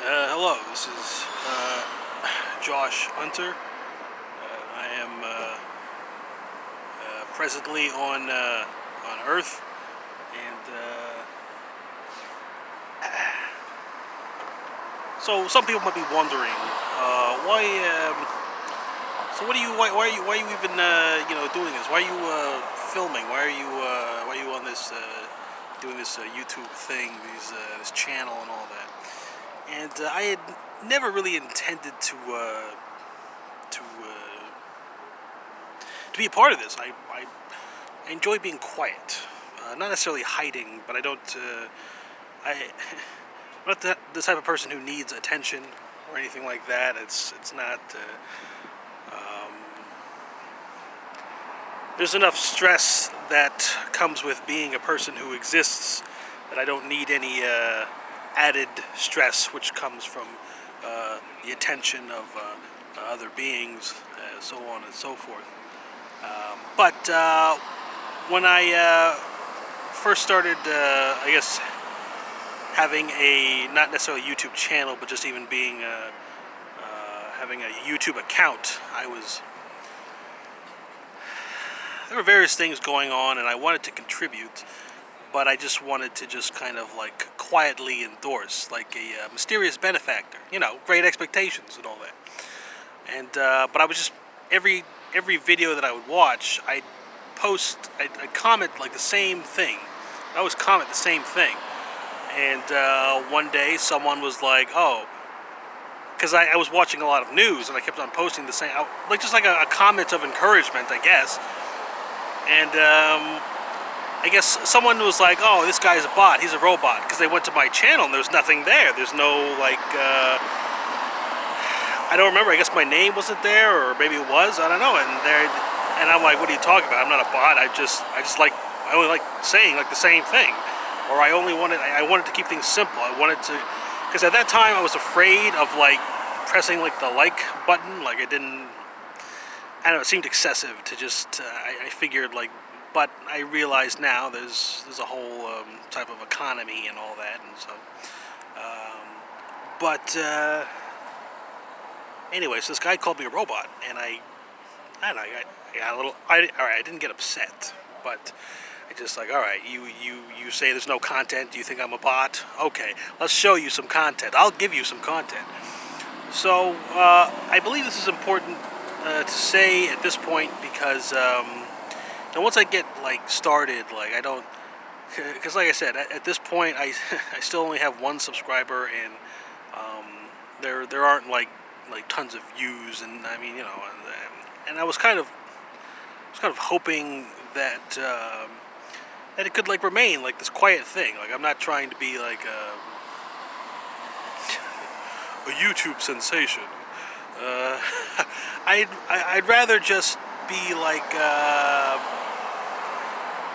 Hello, this is Josh Hunter. I am presently on Earth, and so some people might be wondering why. So what are you? Why are you even doing this? Why are you filming? Why are you on this doing this YouTube thing, this channel and all that? And I had never really intended to be a part of this. I enjoy being quiet, not necessarily hiding, but I don't. I'm not the type of person who needs attention or anything like that. It's not. There's enough stress that comes with being a person who exists that I don't need any added stress which comes from the attention of other beings, so on and so forth. But when I first started, I guess, having a not necessarily YouTube channel, but just even being having a YouTube account, there were various things going on, and I wanted to contribute, but I just wanted to just kind of like quietly endorse, like a mysterious benefactor, Great Expectations and all that. And but I was just every video that I would watch, I'd comment like the same thing. I always comment the same thing. And one day someone was like, "Oh," because I was watching a lot of news, and I kept on posting the same, like just like a comment of encouragement, I guess. And I guess someone was like, "Oh, this guy's a bot. He's a robot," because they went to my channel and there's nothing there. There's no like. I don't remember. I guess my name wasn't there, or maybe it was. I don't know. And I'm like, "What are you talking about? I'm not a bot. I only like saying like the same thing, or I wanted to keep things simple. I wanted to, because at that time I was afraid of like pressing like the like button. Like I don't know. It seemed excessive to just. I figured like, but I realize now there's a whole type of economy and all that, and so. But. Anyway, so this guy called me a robot, and I don't know, I got a little. All right, I didn't get upset, but I just like, all right, you say there's no content. Do you think I'm a bot? Okay, let's show you some content. I'll give you some content. So I believe this is important to say at this point because once I get like started, like I don't, because like I said, at this point I I still only have one subscriber, and there aren't like tons of views, and I mean, and I was kind of hoping that that it could like remain like this quiet thing. Like I'm not trying to be like a YouTube sensation. I'd rather just be like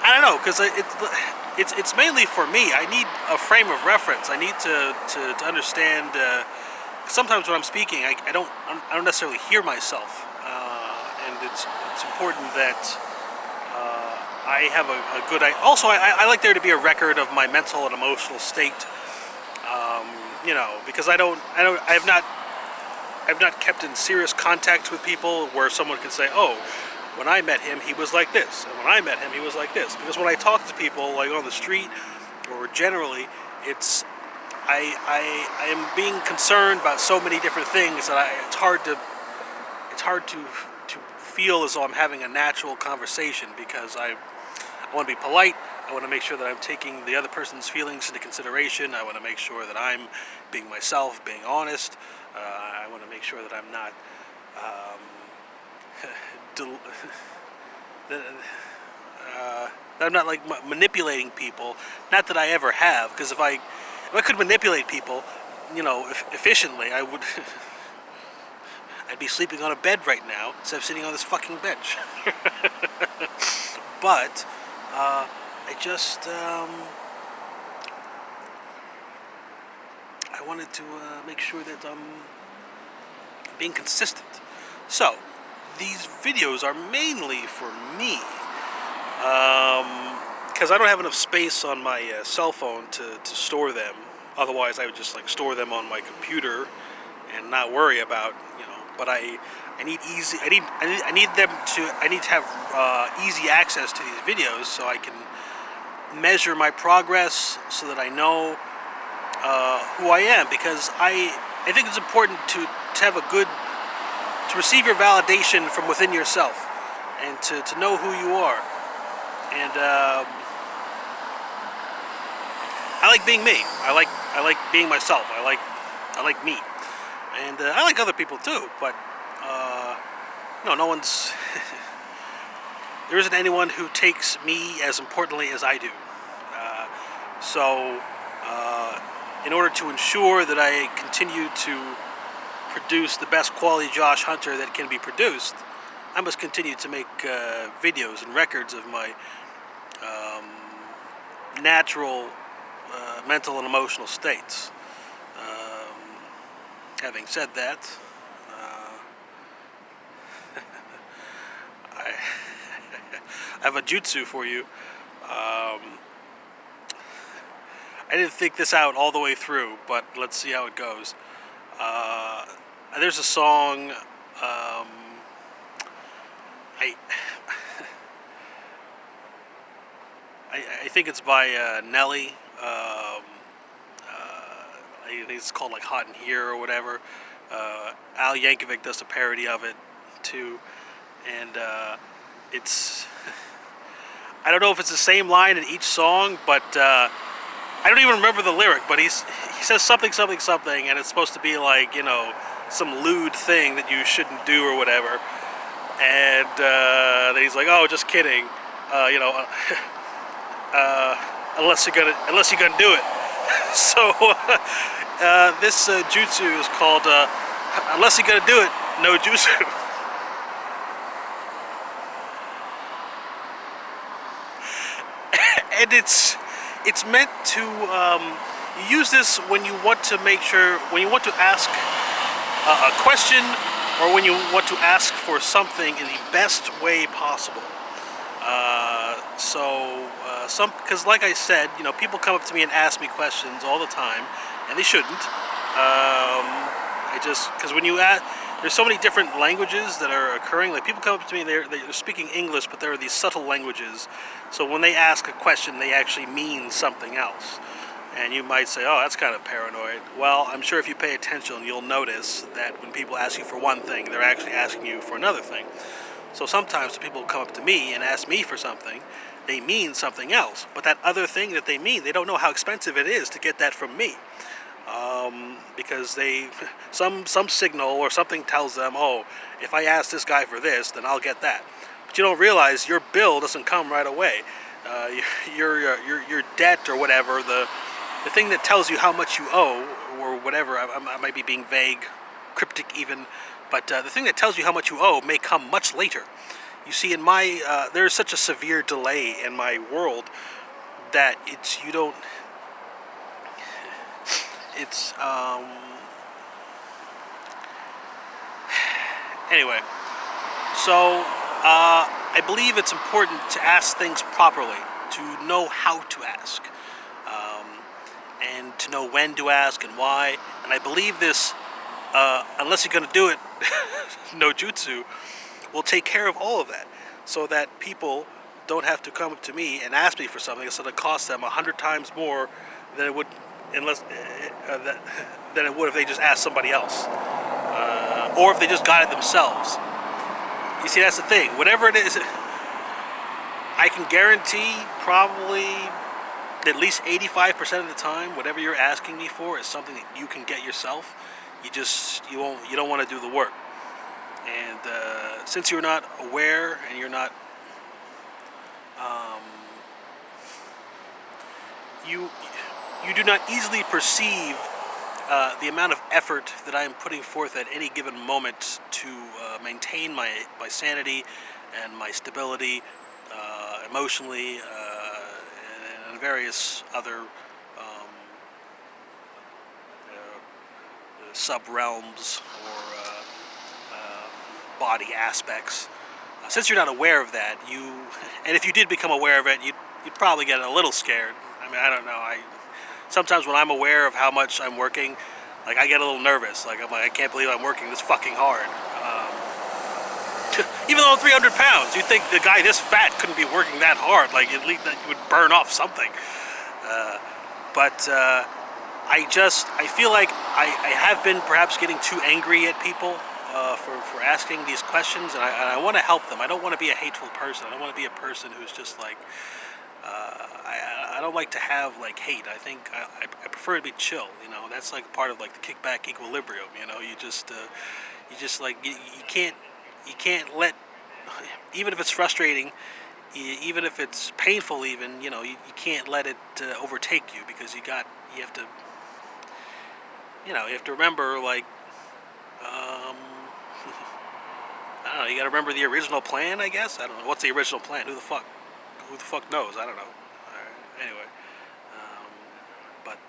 I don't know, because it's mainly for me. I need a frame of reference. I need to understand. Sometimes when I'm speaking, I don't necessarily hear myself, and it's important that I have a good. Also, I like there to be a record of my mental and emotional state. Because I've not kept in serious contact with people where someone can say, "Oh, when I met him, he was like this, and when I met him, he was like this." Because when I talk to people, like on the street or generally, it's I am being concerned about so many different things that it's hard to feel as though I'm having a natural conversation, because I want to be polite. I want to make sure that I'm taking the other person's feelings into consideration. I want to make sure that I'm being myself, being honest. I want to make sure that I'm not that I'm not like manipulating people. Not that I ever have, because if I could manipulate people, efficiently, I would. I'd be sleeping on a bed right now instead of sitting on this fucking bench. But I just I wanted to make sure that I'm being consistent. So these videos are mainly for me, because I don't have enough space on my cell phone to store them. Otherwise, I would just like store them on my computer and not worry about, But I need easy. I need to have easy access to these videos so I can measure my progress, so that I know who I am. Because I think it's important to have a good to receive your validation from within yourself, and to know who you are. And I like being me. I like being myself. I like me, and I like other people too. But no one's. There isn't anyone who takes me as importantly as I do. So, in order to ensure that I continue to produce the best quality Josh Hunter that can be produced, I must continue to make videos and records of my natural mental and emotional states. Having said that, I, I have a jutsu for you. I didn't think this out all the way through, but let's see how it goes. There's a song. I I think it's by Nelly. I think it's called like "Hot in Here" or whatever. Al Yankovic does a parody of it too, and it's. I don't know if it's the same line in each song, but I don't even remember the lyric. But he says something, and it's supposed to be like, some lewd thing that you shouldn't do or whatever. And then he's like, "Oh, just kidding," unless you're gonna do it. So this jutsu is called "Unless you're gonna do it, no jutsu." And it's meant to you use this when you want to ask a question, or when you want to ask for something in the best way possible. Because like I said, people come up to me and ask me questions all the time, and they shouldn't. Because when you ask, there's so many different languages that are occurring. Like, people come up to me, they're speaking English, but there are these subtle languages. So when they ask a question, they actually mean something else. And you might say, "Oh, that's kind of paranoid." Well, I'm sure if you pay attention, you'll notice that when people ask you for one thing, they're actually asking you for another thing. So sometimes when people come up to me and ask me for something, they mean something else. But that other thing that they mean, they don't know how expensive it is to get that from me. Because some signal or something tells them, "Oh, if I ask this guy for this, then I'll get that." But you don't realize your bill doesn't come right away. Your debt or whatever, the thing that tells you how much you owe or whatever. I might be being vague, cryptic even, but the thing that tells you how much you owe may come much later. You see, in my there's such a severe delay in my world that anyway. So I believe it's important to ask things properly, to know how to ask, and to know when to ask and why. And I believe this, unless you're going to do it, no jutsu, will take care of all of that, so that people don't have to come up to me and ask me for something that's going to cost them 100 times more than it would, than it would if they just asked somebody else, or if they just got it themselves. You see, that's the thing. Whatever it is, I can guarantee probably at least 85% of the time, whatever you're asking me for is something that you can get yourself. You don't want to do the work. And since you're not aware and you're not, you do not easily perceive the amount of effort that I am putting forth at any given moment to maintain my sanity and my stability emotionally, and various other sub-realms or body aspects. Since you're not aware of that, and if you did become aware of it, you'd probably get a little scared. I mean, I don't know. sometimes when I'm aware of how much I'm working, like I get a little nervous. Like I'm like, I can't believe I'm working this fucking hard. Even though I'm 300 pounds, you'd think the guy this fat couldn't be working that hard. Like at least that would burn off something. But I feel like I have been perhaps getting too angry at people for asking these questions, and I want to help them. I don't want to be a hateful person. I don't want to be a person who's just like, I don't like to have like hate. I think I prefer to be chill. You know, that's like part of like the kickback equilibrium. You know, you just like you can't let, even if it's frustrating, even if it's painful, even, you know, you can't let it overtake you, because you have to, you know, you have to remember, like, I don't know, you got to remember the original plan, I guess. I don't know, what's the original plan? Who the fuck knows? I don't know. Anyway, but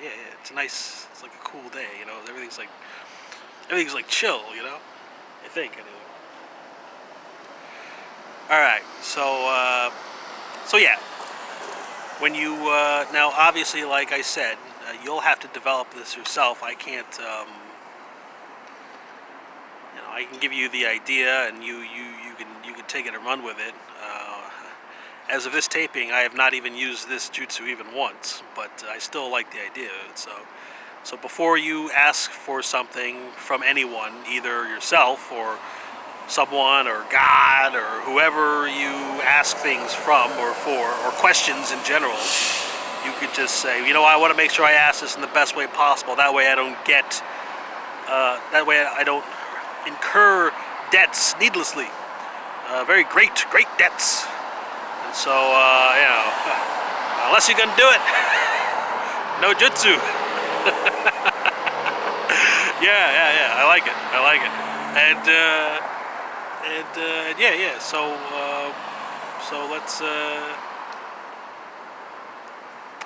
yeah, it's it's like a cool day, you know. Everything's like chill, you know. I think anyway. All right, so yeah, when you now obviously, like I said, you'll have to develop this yourself. I can't, you know, I can give you the idea, and you can take it and run with it. As of this taping, I have not even used this jutsu even once, but I still like the idea of it. So before you ask for something from anyone, either yourself or someone or God or whoever you ask things from or for, or questions in general, you could just say, you know, I want to make sure I ask this in the best way possible. That way I don't incur debts needlessly. Very great debts. And so, you know, unless you're gonna do it, no jutsu. Yeah. I like it. And yeah. So let's.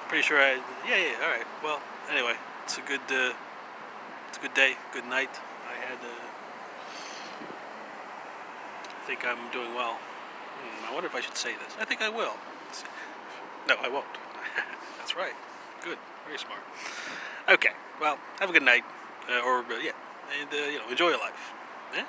Pretty sure yeah. All right. Well, anyway, it's a good day, good night. I think I'm doing well. I wonder if I should say this. I think I will. No, I won't. That's right. Good. Very smart. Okay. Well, have a good night, yeah, and you know, enjoy your life. Yeah.